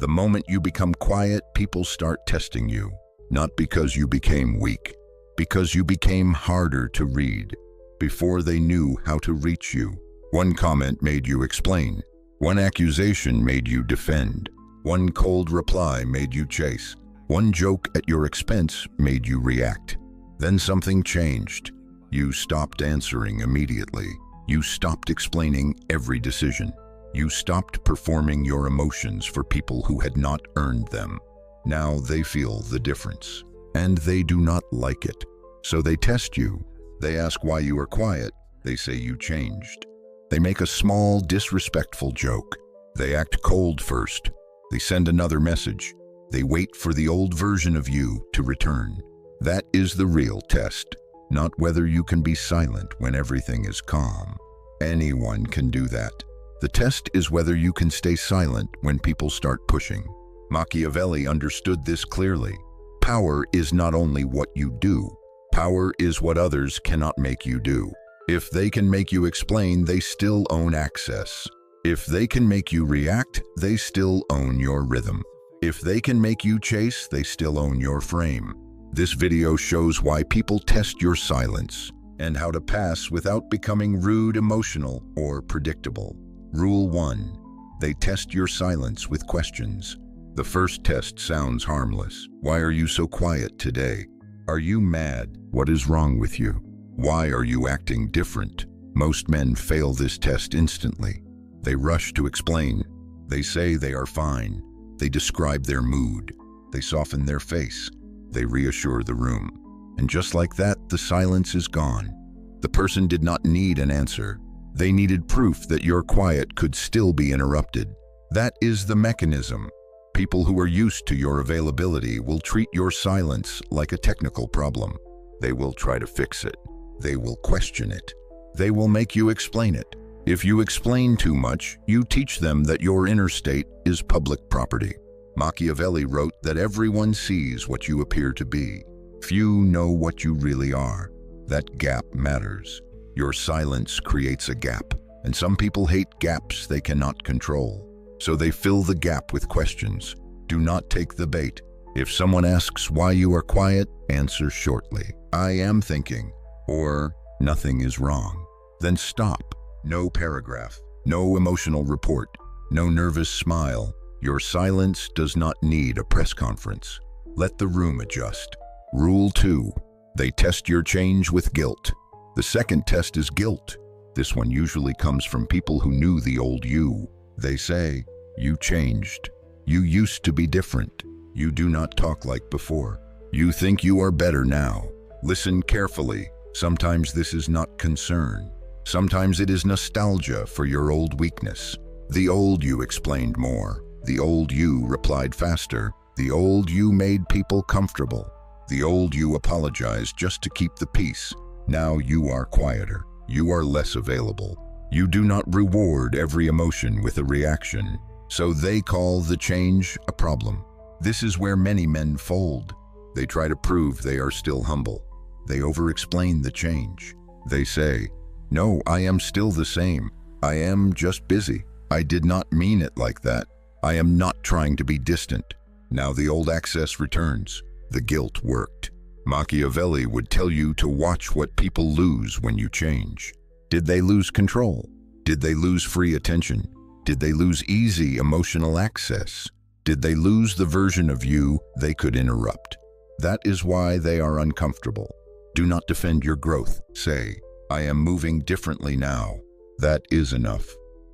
The moment you become quiet, people start testing you. Not because you became weak, because you became harder to read. Before they knew how to reach you, one comment made you explain. One accusation made you defend. One cold reply made you chase. One joke at your expense made you react. Then something changed. You stopped answering immediately. You stopped explaining every decision. You stopped performing your emotions for people who had not earned them. Now they feel the difference, and they do not like it. So they test you. They ask why you are quiet. They say you changed. They make a small, disrespectful joke. They act cold first. They send another message. They wait for the old version of you to return. That is the real test, not whether you can be silent when everything is calm. Anyone can do that. The test is whether you can stay silent when people start pushing. Machiavelli understood this clearly. Power is not only what you do. Power is what others cannot make you do. If they can make you explain, they still own access. If they can make you react, they still own your rhythm. If they can make you chase, they still own your frame. This video shows why people test your silence and how to pass without becoming rude, emotional, or predictable. Rule 1. They test your silence with questions. The first test sounds harmless. Why are you so quiet today? Are you mad? What is wrong with you? Why are you acting different? Most men fail this test instantly. They rush to explain. They say they are fine. They describe their mood. They soften their face. They reassure the room. And just like that, the silence is gone. The person did not need an answer. They needed proof that your quiet could still be interrupted. That is the mechanism. People who are used to your availability will treat your silence like a technical problem. They will try to fix it. They will question it. They will make you explain it. If you explain too much, you teach them that your inner state is public property. Machiavelli wrote that everyone sees what you appear to be. Few know what you really are. That gap matters. Your silence creates a gap, and some people hate gaps they cannot control. So they fill the gap with questions. Do not take the bait. If someone asks why you are quiet, answer shortly. I am thinking, or nothing is wrong. Then stop. No paragraph, no emotional report, no nervous smile. Your silence does not need a press conference. Let the room adjust. Rule 2. They test your change with guilt. The second test is guilt. This one usually comes from people who knew the old you. They say, you changed. You used to be different. You do not talk like before. You think you are better now. Listen carefully. Sometimes this is not concern. Sometimes it is nostalgia for your old weakness. The old you explained more. The old you replied faster. The old you made people comfortable. The old you apologized just to keep the peace. Now you are quieter. You are less available. You do not reward every emotion with a reaction. So they call the change a problem. This is where many men fold. They try to prove they are still humble. They over-explain the change. They say, no, I am still the same. I am just busy. I did not mean it like that. I am not trying to be distant. Now the old access returns. The guilt worked. Machiavelli would tell you to watch what people lose when you change. Did they lose control? Did they lose free attention? Did they lose easy emotional access? Did they lose the version of you they could interrupt? That is why they are uncomfortable. Do not defend your growth. Say, I am moving differently now. That is enough.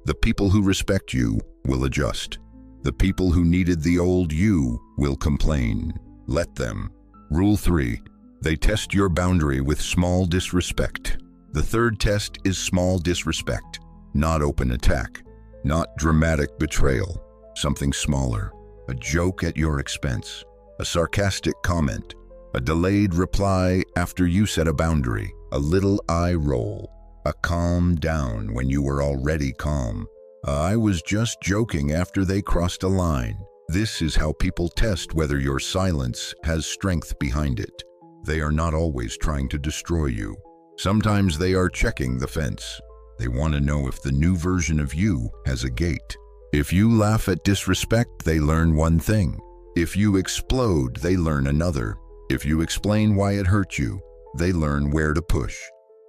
The people who respect you will adjust. The people who needed the old you will complain. Let them. Rule 3. They test your boundary with small disrespect. The third test is small disrespect, not open attack, not dramatic betrayal, something smaller, a joke at your expense, a sarcastic comment, a delayed reply after you set a boundary, a little eye roll, a calm down when you were already calm. I was just joking after they crossed a line. This is how people test whether your silence has strength behind it. They are not always trying to destroy you. Sometimes they are checking the fence. They want to know if the new version of you has a gate. If you laugh at disrespect, they learn one thing. If you explode, they learn another. If you explain why it hurt you, they learn where to push.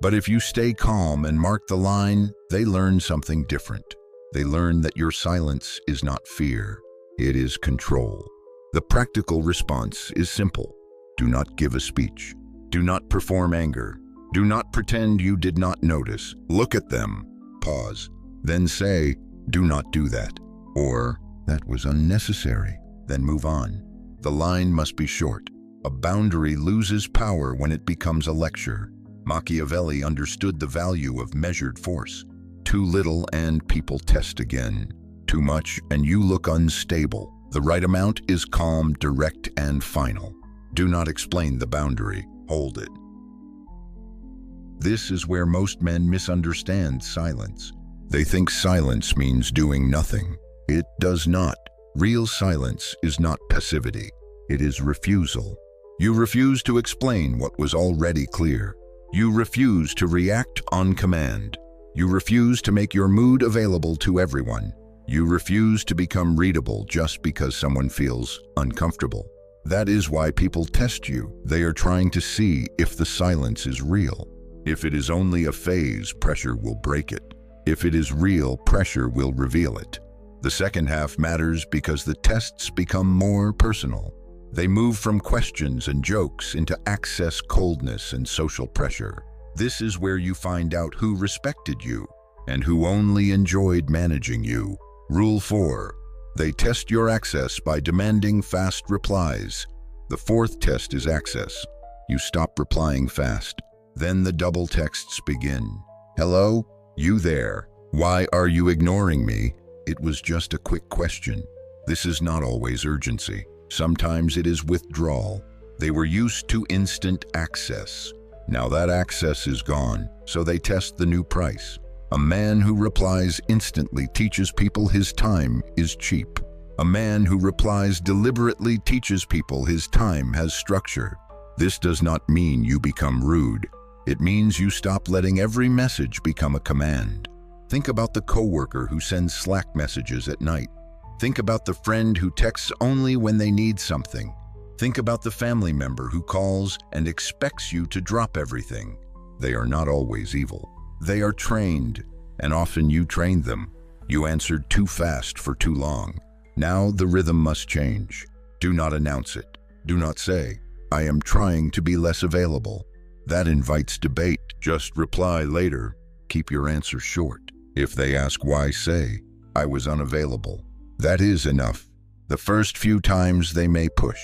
But if you stay calm and mark the line, they learn something different. They learn that your silence is not fear, it is control. The practical response is simple. Do not give a speech. Do not perform anger. Do not pretend you did not notice. Look at them. Pause. Then say, do not do that. Or, that was unnecessary. Then move on. The line must be short. A boundary loses power when it becomes a lecture. Machiavelli understood the value of measured force. Too little and people test again. Too much and you look unstable. The right amount is calm, direct, and final. Do not explain the boundary. Hold it. This is where most men misunderstand silence. They think silence means doing nothing. It does not. Real silence is not passivity. It is refusal. You refuse to explain what was already clear. You refuse to react on command. You refuse to make your mood available to everyone. You refuse to become readable just because someone feels uncomfortable. That is why people test you. They are trying to see if the silence is real. If it is only a phase, pressure will break it. If it is real, pressure will reveal it. The second half matters because the tests become more personal. They move from questions and jokes into access, coldness, and social pressure. This is where you find out who respected you and who only enjoyed managing you. Rule 4. They test your access by demanding fast replies. The fourth test is access. You stop replying fast. Then the double texts begin. Hello? You there? Why are you ignoring me? It was just a quick question. This is not always urgency. Sometimes it is withdrawal. They were used to instant access. Now that access is gone, so they test the new price. A man who replies instantly teaches people his time is cheap. A man who replies deliberately teaches people his time has structure. This does not mean you become rude. It means you stop letting every message become a command. Think about the coworker who sends Slack messages at night. Think about the friend who texts only when they need something. Think about the family member who calls and expects you to drop everything. They are not always evil. They are trained, and often you trained them. You answered too fast for too long. Now the rhythm must change. Do not announce it. Do not say, I am trying to be less available. That invites debate. Just reply later. Keep your answer short. If they ask why, say, I was unavailable. That is enough. The first few times they may push.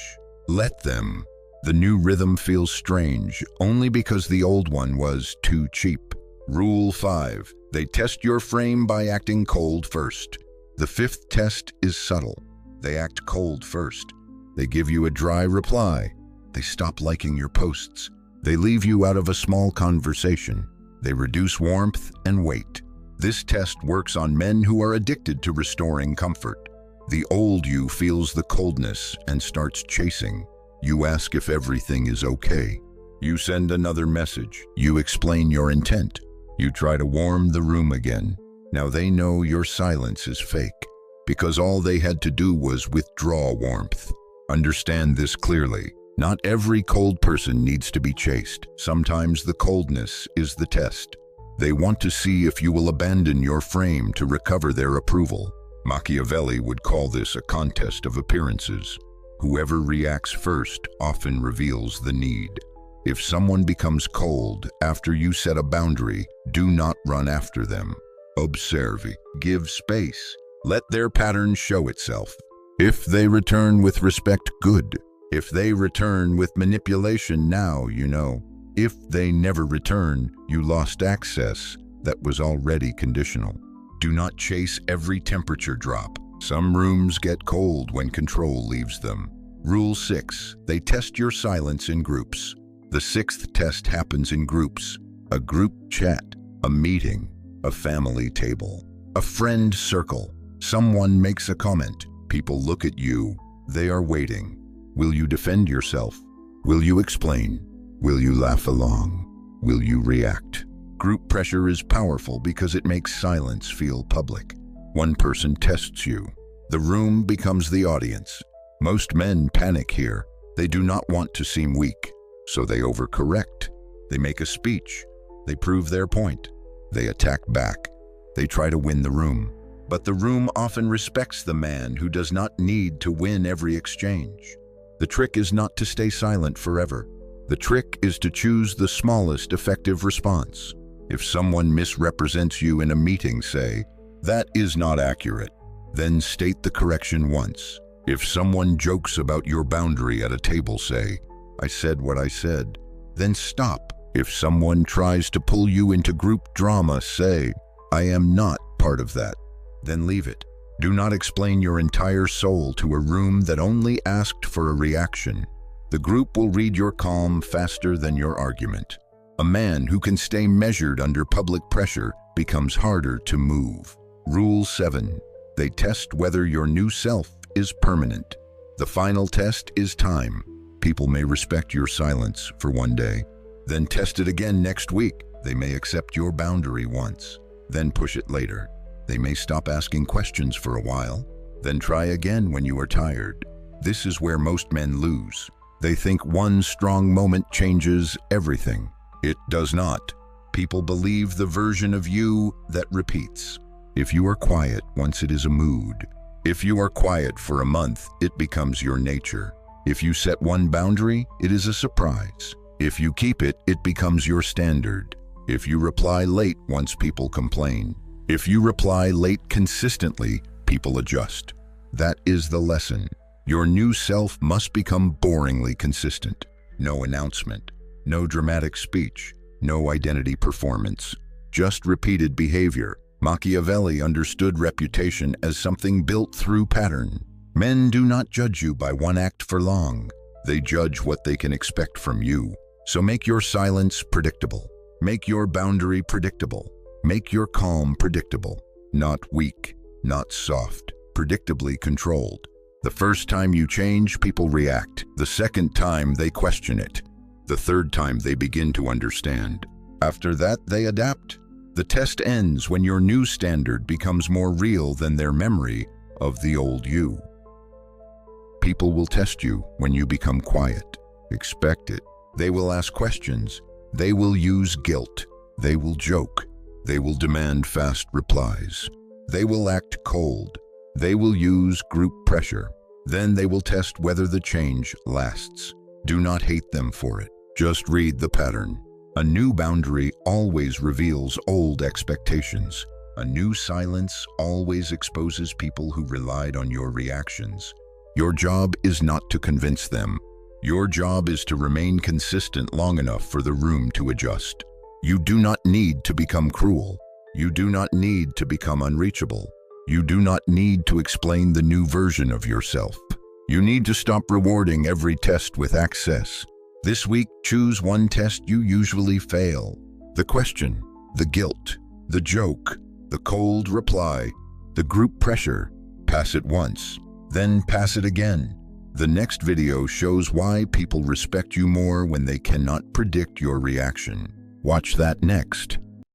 Let them. The new rhythm feels strange only because the old one was too cheap. Rule 5. They test your frame by acting cold first. The fifth test is subtle. They act cold first. They give you a dry reply. They stop liking your posts. They leave you out of a small conversation. They reduce warmth and wait. This test works on men who are addicted to restoring comfort. The old you feels the coldness and starts chasing. You ask if everything is okay. You send another message. You explain your intent. You try to warm the room again. Now they know your silence is fake, because all they had to do was withdraw warmth. Understand this clearly. Not every cold person needs to be chased. Sometimes the coldness is the test. They want to see if you will abandon your frame to recover their approval. Machiavelli would call this a contest of appearances. Whoever reacts first often reveals the need. If someone becomes cold after you set a boundary, do not run after them. Observe, give space. Let their pattern show itself. If they return with respect, good. If they return with manipulation, now you know. If they never return, you lost access that was already conditional. Do not chase every temperature drop. Some rooms get cold when control leaves them. Rule 6. They test your silence in groups. The sixth test happens in groups. A group chat, a meeting, a family table, a friend circle. Someone makes a comment. People look at you. They are waiting. Will you defend yourself? Will you explain? Will you laugh along? Will you react? Group pressure is powerful because it makes silence feel public. One person tests you. The room becomes the audience. Most men panic here. They do not want to seem weak, so they overcorrect. They make a speech. They prove their point. They attack back. They try to win the room. But the room often respects the man who does not need to win every exchange. The trick is not to stay silent forever. The trick is to choose the smallest effective response. If someone misrepresents you in a meeting, say, "That is not accurate." Then state the correction once. If someone jokes about your boundary at a table, say, "I said what I said." Then stop. If someone tries to pull you into group drama, say, "I am not part of that." Then leave it. Do not explain your entire soul to a room that only asked for a reaction. The group will read your calm faster than your argument. A man who can stay measured under public pressure becomes harder to move. Rule 7. They test whether your new self is permanent. The final test is time. People may respect your silence for one day. Then test it again next week. They may accept your boundary once. Then push it later. They may stop asking questions for a while. Then try again when you are tired. This is where most men lose. They think one strong moment changes everything. It does not. People believe the version of you that repeats. If you are quiet once, it is a mood. If you are quiet for a month, it becomes your nature. If you set one boundary, it is a surprise. If you keep it, it becomes your standard. If you reply late once, people complain. If you reply late consistently, people adjust. That is the lesson. Your new self must become boringly consistent. No announcement, no dramatic speech, no identity performance, just repeated behavior. Machiavelli understood reputation as something built through pattern. Men do not judge you by one act for long. They judge what they can expect from you. So make your silence predictable. Make your boundary predictable. Make your calm predictable. Not weak, not soft, predictably controlled. The first time you change, people react. The second time, they question it. The third time, they begin to understand. After that, they adapt. The test ends when your new standard becomes more real than their memory of the old you. People will test you when you become quiet. Expect it. They will ask questions. They will use guilt. They will joke. They will demand fast replies. They will act cold. They will use group pressure. Then they will test whether the change lasts. Do not hate them for it. Just read the pattern. A new boundary always reveals old expectations. A new silence always exposes people who relied on your reactions. Your job is not to convince them. Your job is to remain consistent long enough for the room to adjust. You do not need to become cruel. You do not need to become unreachable. You do not need to explain the new version of yourself. You need to stop rewarding every test with access. This week, choose one test you usually fail. The question, the guilt, the joke, the cold reply, the group pressure. Pass it once, then pass it again. The next video shows why people respect you more when they cannot predict your reaction. Watch that next.